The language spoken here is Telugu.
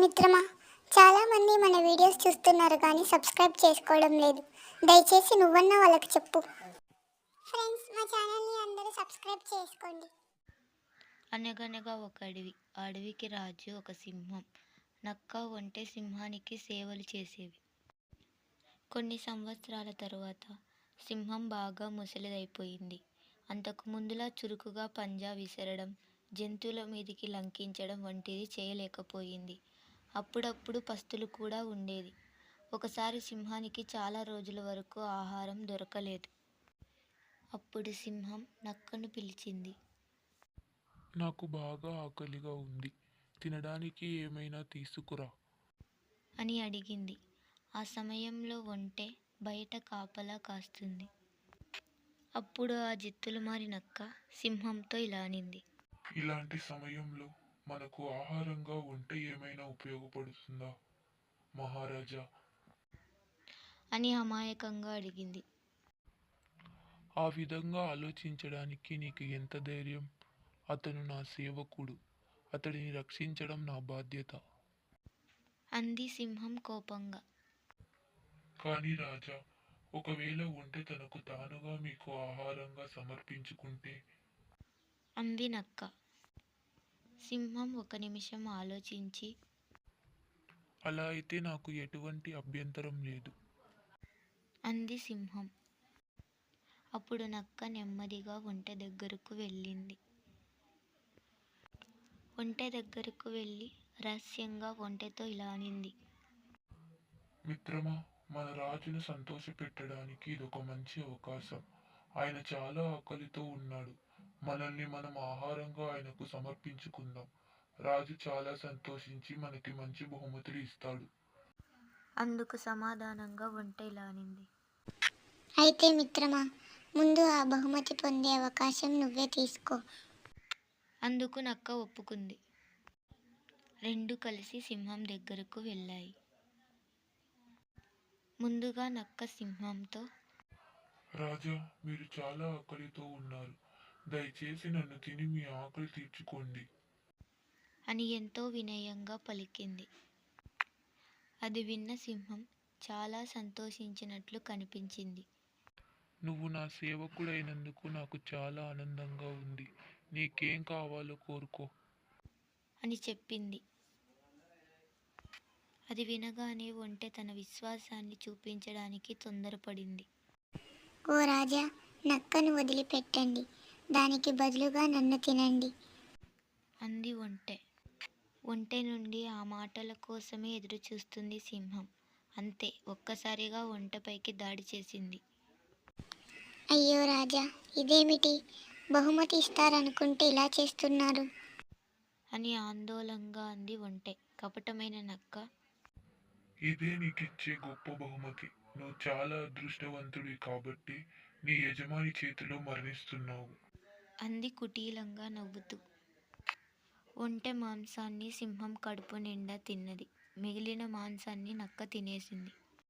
మిత్రమా, చాలామంది మన వీడియోస్ చూస్తున్నారు కానీ సబ్స్క్రైబ్ చేసుకోవడం లేదు. దయచేసి నువ్వన్నా వాళ్ళకి చెప్పు. ఫ్రెండ్స్, మా ఛానల్ని అందరూ సబ్స్క్రైబ్ చేసుకోండి. అనగనగా ఒక అడవి. ఆ అడవికి రాజు, ఒక సింహం, నక్క, ఒంటె సింహానికి సేవలు చేసేవి. కొన్ని సంవత్సరాల తరువాత సింహం బాగా ముసలిదైపోయింది. అంతకు ముందులా చురుకుగా పంజా విసరడం, జంతువుల మీదికి లంకించడం వంటిది చేయలేకపోయింది. అప్పుడప్పుడు పస్తులు కూడా ఉండేది. ఒకసారి సింహానికి చాలా రోజుల వరకు ఆహారం దొరకలేదు. అప్పుడు సింహం నక్కను పిలిచింది. నాకు బాగా ఆకలిగా ఉంది. తినడానికి ఏమైనా తీసుకురా అని అడిగింది. ఆ సమయంలో ఒంటె బయట కాపలా కాస్తుంది. అప్పుడు ఆ జిత్తులమారి నక్క సింహంతో ఇలా అనింది. ఇలాంటి సమయంలో మనకు ఆహారంగా ఉంటే ఏమైనా ఉపయోగపడుతుందా మహారాజా? అని అమాయకంగా అడిగింది. ఆ విధంగా ఆలోచించడానికి నీకు ఎంత ధైర్యం? అతను నా సేవకుడు. అతడిని రక్షించడం నా బాధ్యత. అంది సింహం కోపంగా. కానీ రాజా, ఒకవేళ ఉంటే తనకు తానుగా మీకు ఆహారంగా సమర్పించుకుంటే? అంది నక్క. సింహం ఒక నిమిషం ఆలోచించి, అలా అయితే నాకు ఎటువంటి అభ్యంతరం లేదు. అంది సింహం. అప్పుడు నక్క నెమ్మదిగా ఒంటె దగ్గరకు వెళ్ళింది. ఒంటె దగ్గరకు వెళ్ళి రహస్యంగా ఒంటెతో ఇలా అనింది. మిత్రమా, మన రాజును సంతోషపెట్టడానికి ఇదొక మంచి అవకాశం. ఆయన చాలా ఆకలితో ఉన్నాడు. మనల్ని మనం ఆహారంగా ఆయనకు సమర్పించుకుందాం. రాజు చాలా సంతోషించి మనకి మంచి బహుమతులు ఇస్తాడు. అందుకు సమాధానంగా ఒంటె ఇలా అనింది. అయితే మిత్రమా, ముందు ఆ బహుమతి పొందే అవకాశం నువ్వే తీసుకో. అందుకు నక్క ఒప్పుకుంది. రెండు కలిసి సింహం దగ్గరకు వెళ్ళాయి. ముందుగా నక్క సింహంతో, రాజా, మీరు చాలా ఆకలితో ఉన్నారు. దయచేసి నన్ను తిని మీ ఆకలి తీర్చుకోండి అని ఎంతో వినయంగా పలికింది. అది విన్న సింహం చాలా సంతోషించినట్లు కనిపించింది. నువ్వు నా సేవకుడైనందుకు నాకు చాలా ఆనందంగా ఉంది. నీకేం కావాలో కోరుకో అని చెప్పింది. అది వినగానే ఒంటె తన విశ్వాసాన్ని చూపించడానికి తొందరపడింది. ఓ రాజా, నక్కను వదిలిపెట్టండి. దానికి బదులుగా నన్ను తినండి. అంది ఒంటె. ఒంటె నుండి ఆ మాటల కోసమే ఎదురు చూస్తుంది సింహం. అంతే, ఒక్కసారిగా ఒంటెపైకి దాడి చేసింది. అయ్యో రాజా, ఇదేమిటి? బహుమతి ఇస్తారనుకుంటే ఇలా చేస్తున్నారు. అని ఆందోళనగా అంది ఒంటె. కపటమైన నక్క, ఇదే నీకిచ్చే గొప్ప బహుమతి. నువ్వు చాలా అదృష్టవంతుడివి కాబట్టి నీ యజమాని చేతిలో మరణిస్తున్నావు. అంది కుటీలంగా నవ్వుతూ. ఒంటె మాంసాన్ని సింహం కడుపు నిండా తిన్నది. మిగిలిన మాంసాన్ని నక్క తినేసింది.